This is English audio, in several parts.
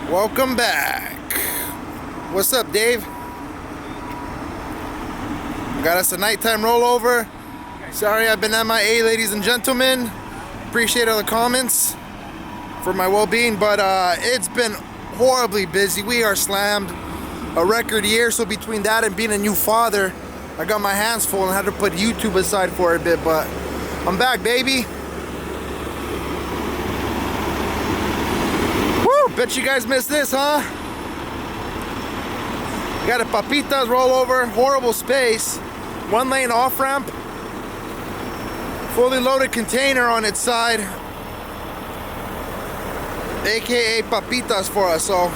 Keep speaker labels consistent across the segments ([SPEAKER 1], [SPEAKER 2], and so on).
[SPEAKER 1] Welcome back. What's up, Dave? Got us a nighttime rollover. Sorry I've been MIA, ladies and gentlemen. Appreciate all the comments for my well-being, but it's been horribly busy. We are slammed. A record year, so between that and being a new father, I got my hands full and had to put YouTube aside for a bit, but I'm back, baby. Woo! Bet you guys missed this, huh? Got a Papitas rollover, horrible space, 1 lane off-ramp, fully loaded container on its side, aka Papitas for us. So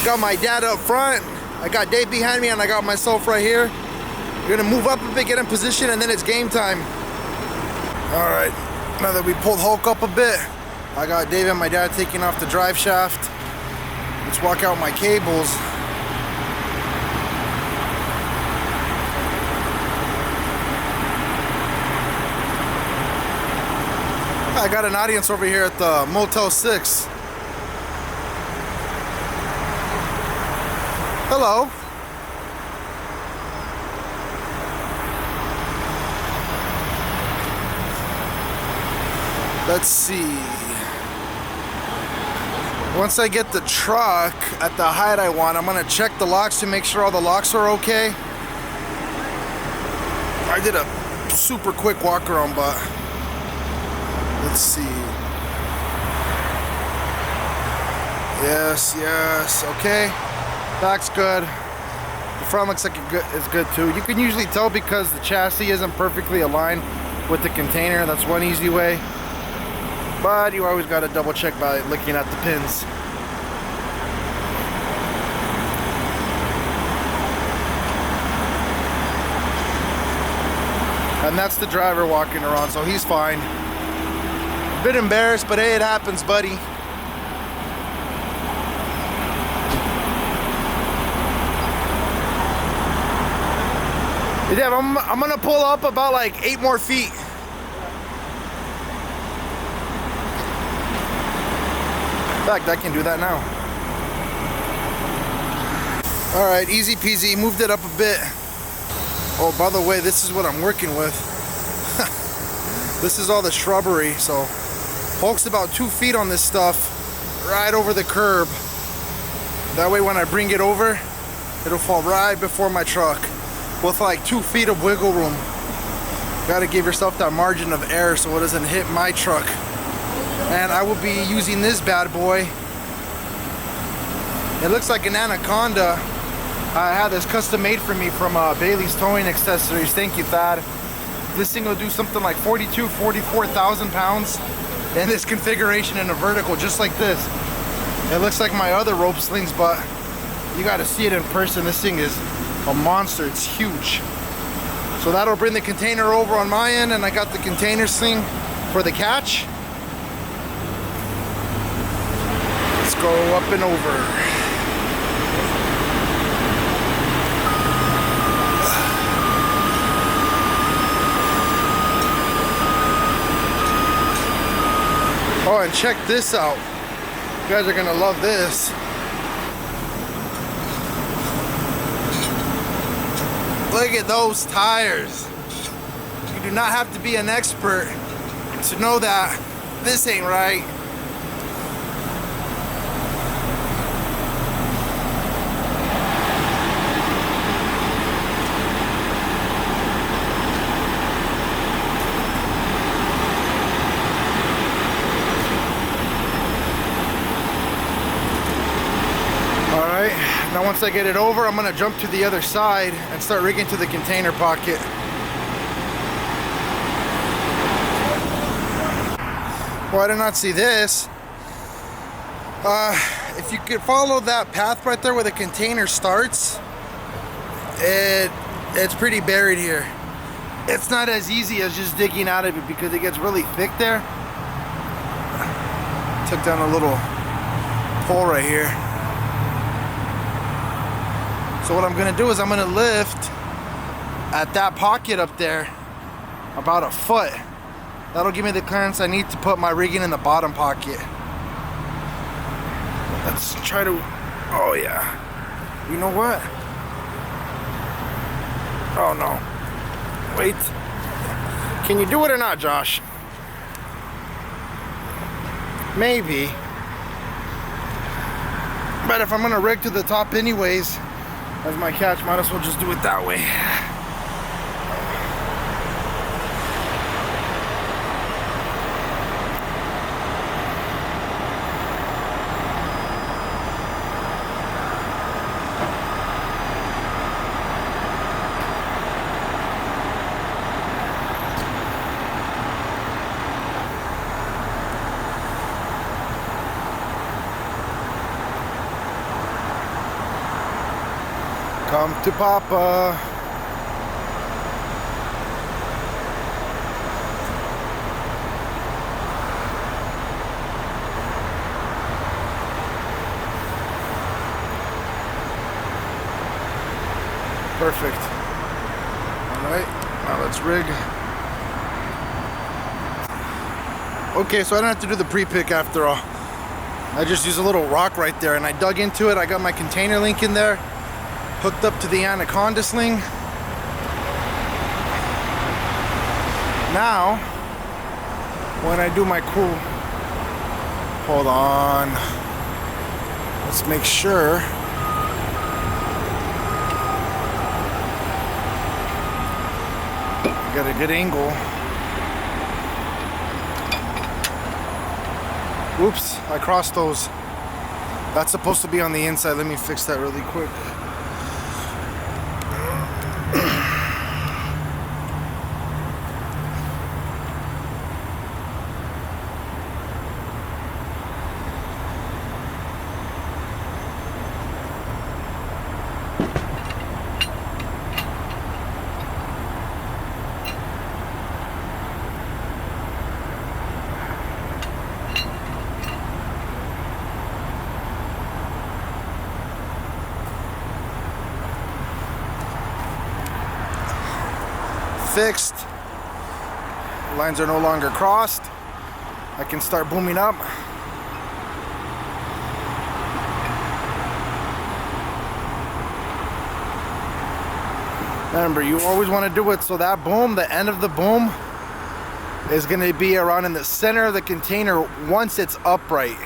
[SPEAKER 1] got my dad up front, I got Dave behind me, and I got myself right here. We're gonna move up a bit, get in position, and then it's game time. All right, now that we pulled Hulk up a bit, I got Dave and my dad taking off the drive shaft. Let's walk out my cables. I got an audience over here at the Motel 6. Hello. Let's see. Once I get the truck at the height I want, I'm gonna check the locks to make sure all the locks are okay. I did a super quick walk around, but let's see. Yes, okay. Back's good. The front looks like it's good too. You can usually tell because the chassis isn't perfectly aligned with the container. That's one easy way. But you always got to double check by looking at the pins. And that's the driver walking around, so he's fine. A bit embarrassed, but hey, it happens, buddy. Yeah, I'm gonna pull up about like 8 more feet. In fact, I can do that now. All right, easy peasy, moved it up a bit. Oh, by the way, this is what I'm working with. This is all the shrubbery, so Hulk's about 2 feet on this stuff, right over the curb. That way when I bring it over, it'll fall right before my truck with like 2 feet of wiggle room. Gotta give yourself that margin of error so it doesn't hit my truck. And I will be using this bad boy. It looks like an Anaconda. I had this custom made for me from Bailey's Towing Accessories. Thank you, Thad. This thing will do something like 44,000 pounds in this configuration in a vertical, just like this. It looks like my other rope slings, but you gotta see it in person. This thing is a monster, it's huge. So that'll bring the container over on my end, and I got the container sling for the catch. Let's go up and over. Oh, and check this out. You guys are gonna love this. Look at those tires. You do not have to be an expert to know that this ain't right. Now once I get it over, I'm gonna jump to the other side and start rigging to the container pocket. Well, I did not see this. If you could follow that path right there where the container starts, it's pretty buried here. It's not as easy as just digging out of it because it gets really thick there. Took down a little hole right here. So what I'm gonna do is I'm gonna lift at that pocket up there about a foot. That'll give me the clearance I need to put my rigging in the bottom pocket. Let's try to, oh yeah. You know what? Oh no. Wait. Can you do it or not, Josh? Maybe. But if I'm gonna rig to the top anyways, as my catch, might as well just do it that way. Come to Papa. Perfect. Alright, now let's rig. Okay, so I don't have to do the pre-pick after all. I just use a little rock right there and I dug into it. I got my container link in there, hooked up to the anaconda sling. Now, when I do my cool, hold on, let's make sure. Got a good angle. Oops, I crossed those. That's supposed to be on the inside. Let me fix that really quick. Fixed. Lines are no longer crossed. I can start booming up. Remember, you always want to do it so that boom, the end of the boom, is going to be around in the center of the container once it's upright.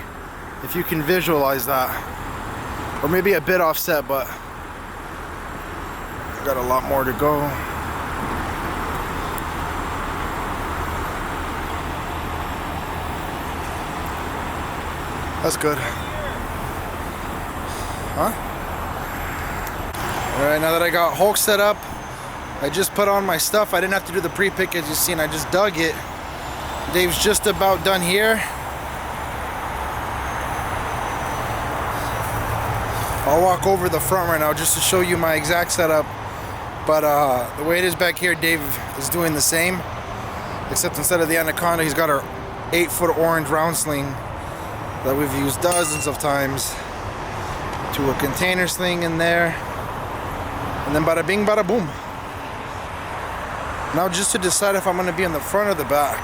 [SPEAKER 1] If you can visualize that. Or maybe a bit offset, but I've got a lot more to go. That's good. Huh? Alright, now that I got Hulk set up, I just put on my stuff. I didn't have to do the pre-pick as you've seen, I just dug it. Dave's just about done here. I'll walk over the front right now just to show you my exact setup. But the way it is back here, Dave is doing the same. Except instead of the anaconda, he's got our 8-foot orange round sling that we've used dozens of times to a container sling in there, and then bada bing bada boom. Now just to decide if I'm going to be in the front or the back.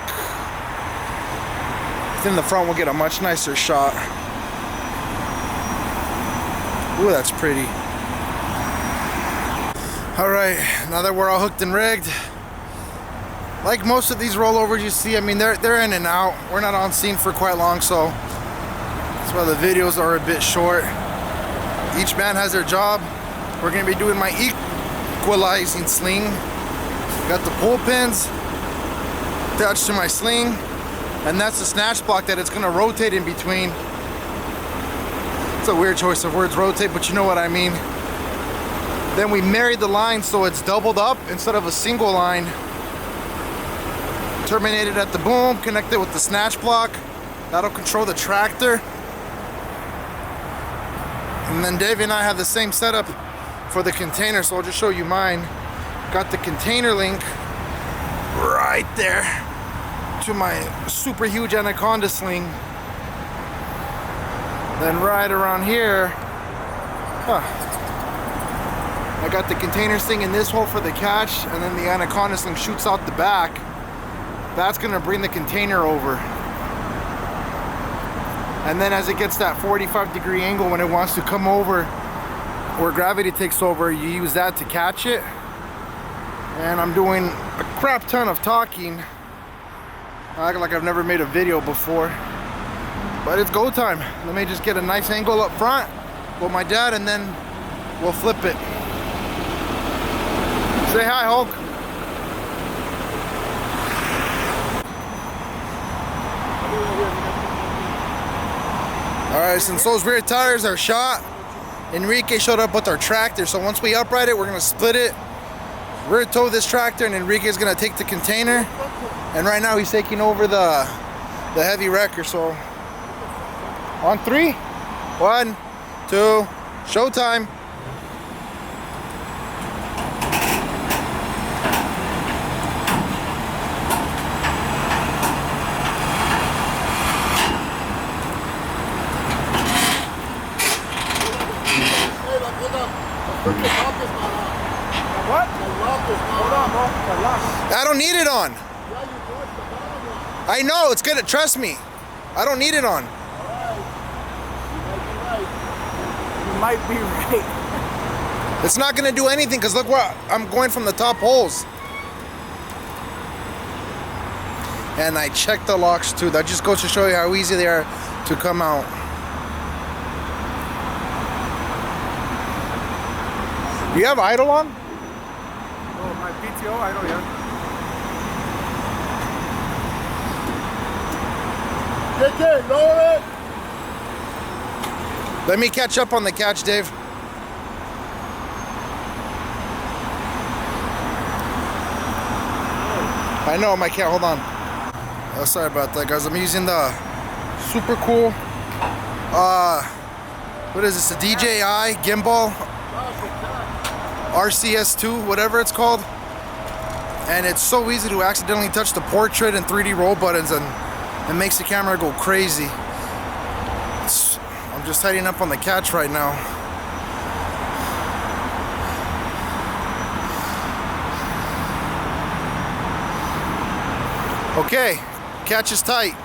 [SPEAKER 1] I think the front will get a much nicer shot. Ooh, that's pretty. Alright, now that we're all hooked and rigged, like most of these rollovers you see, I mean they're in and out. We're not on scene for quite long, so that's why the videos are a bit short. Each man has their job. We're going to be doing my equalizing sling. Got the pull pins attached to my sling, and that's the snatch block that it's going to rotate in between. It's a weird choice of words, rotate, but you know what I mean. Then we married the line so it's doubled up instead of a single line. Terminated at the boom, connected with the snatch block. That'll control the tractor. And then Dave and I have the same setup for the container, so I'll just show you mine. Got the container link right there to my super huge anaconda sling. Then right around here, I got the container sling in this hole for the catch, and then the anaconda sling shoots out the back. That's gonna bring the container over. And then as it gets that 45-degree angle, when it wants to come over, where gravity takes over, you use that to catch it. And I'm doing a crap ton of talking. I act like I've never made a video before. But it's go time. Let me just get a nice angle up front with my dad, and then we'll flip it. Say hi, Hulk. Alright, since those rear tires are shot, Enrique showed up with our tractor. So once we upright it, we're going to split it, rear tow this tractor, and Enrique's going to take the container. And right now he's taking over the heavy wrecker. So on 3, 1, 2, showtime. What? I don't need it on. I know, it's good. Trust me. I don't need it on.
[SPEAKER 2] You might be right.
[SPEAKER 1] It's not going to do anything because look where I'm going from the top holes. And I checked the locks too. That just goes to show you how easy they are to come out. You have idle on?
[SPEAKER 2] Oh, my PTO idle, yeah.
[SPEAKER 3] KK, lower it!
[SPEAKER 1] Let me catch up on the catch, Dave. I know, my cat, hold on. Oh, sorry about that, guys. I'm using the super cool, what is this, a DJI gimbal? RCS2, whatever it's called. And it's so easy to accidentally touch the portrait and 3D roll buttons, and it makes the camera go crazy. I'm just tidying up on the catch right now. Okay, catch is tight.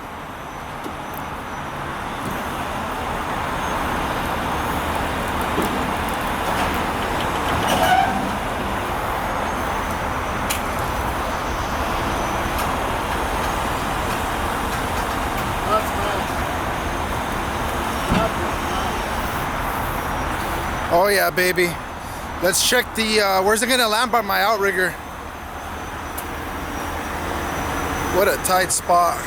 [SPEAKER 1] Oh yeah, baby. Let's check the, where's it gonna land by my outrigger? What a tight spot.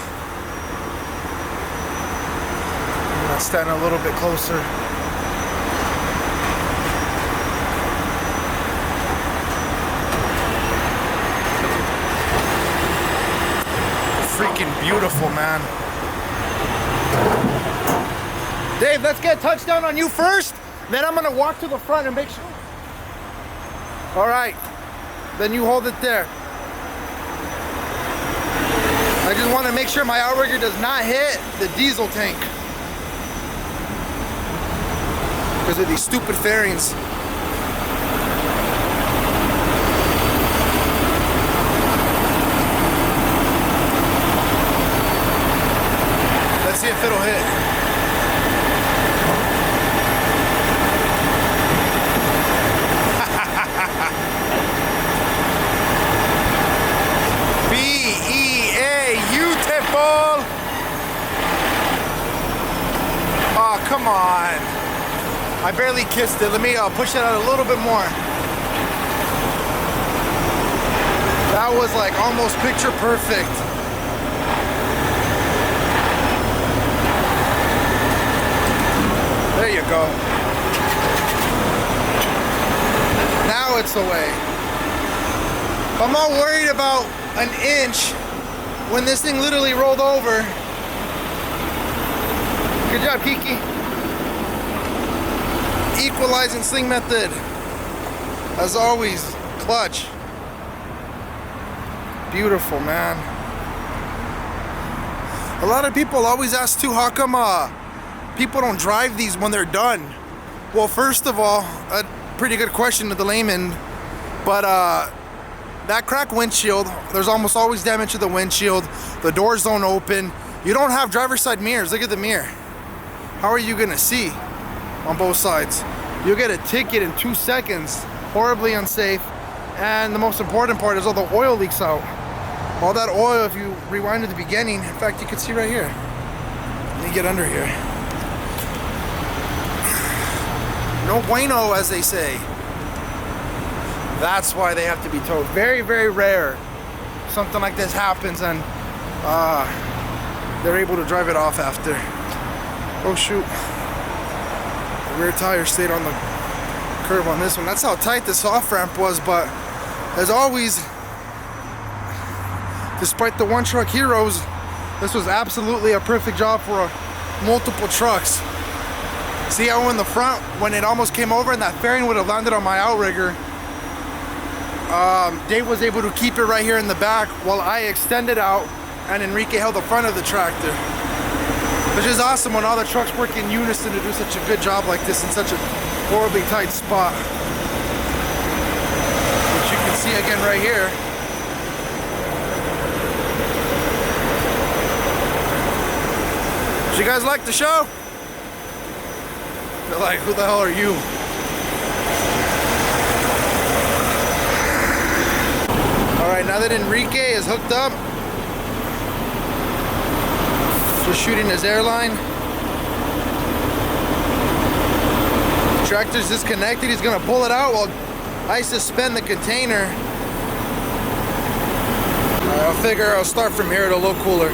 [SPEAKER 1] I'm gonna stand a little bit closer. Freaking beautiful, man. Dave, let's get a touchdown on you first. Then I'm gonna walk to the front and make sure. All right, then you hold it there. I just want to make sure my outrigger does not hit the diesel tank because of these stupid fairings. Let's see if it'll hit. Oh, come on. I barely kissed it. Let me push it out a little bit more. That was like almost picture perfect. There you go. Now it's away. I'm all worried about an inch when this thing literally rolled over. Good job, Kiki. Equalizing sling method. As always, clutch. Beautiful, man. A lot of people always ask too, how come people don't drive these when they're done? Well, first of all, a pretty good question to the layman, but that cracked windshield, there's almost always damage to the windshield. The doors don't open. You don't have driver's side mirrors. Look at the mirror. how are you gonna see on both sides? You'll get a ticket in 2 seconds. Horribly unsafe. And the most important part is all the oil leaks out. All that oil, if you rewind to the beginning, in fact, you can see right here. Let me get under here. No bueno, as they say. That's why they have to be towed. Very, very rare something like this happens and they're able to drive it off after. Oh shoot. The rear tire stayed on the curb on this one. That's how tight this off ramp was, but as always, despite the one truck heroes, this was absolutely a perfect job for multiple trucks. See how in the front, when it almost came over and that fairing would have landed on my outrigger, Dave was able to keep it right here in the back while I extended out and Enrique held the front of the tractor. Which is awesome when all the trucks work in unison to do such a good job like this in such a horribly tight spot. Which you can see again right here. Did you guys like the show? They're like, who the hell are you? Alright, now that Enrique is hooked up, just shooting his airline. The tractor's disconnected, he's gonna pull it out while I suspend the container. Alright, I'll figure I'll start from here at a little cooler.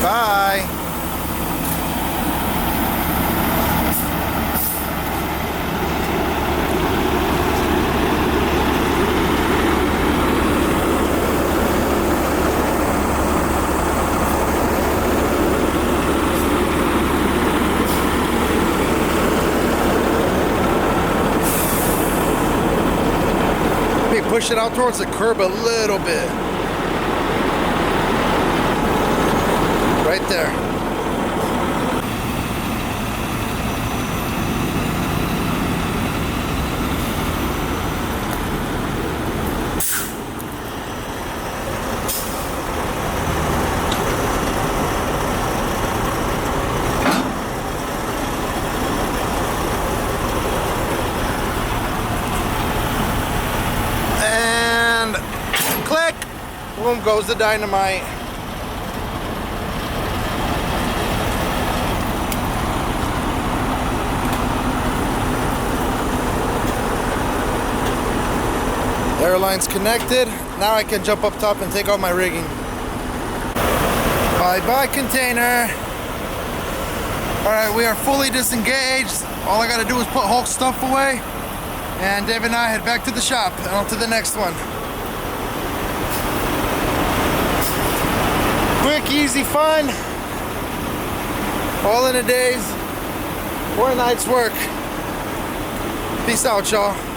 [SPEAKER 1] Bye. Let me push it out towards the curb a little bit. Right there. And click! Boom goes the dynamite. Airline's connected. Now I can jump up top and take out my rigging. Bye-bye container. Alright, we are fully disengaged. All I gotta do is put Hulk's stuff away. And Dave and I head back to the shop and on to the next one. Quick, easy, fun. All in a day's 4 nights work. Peace out, y'all.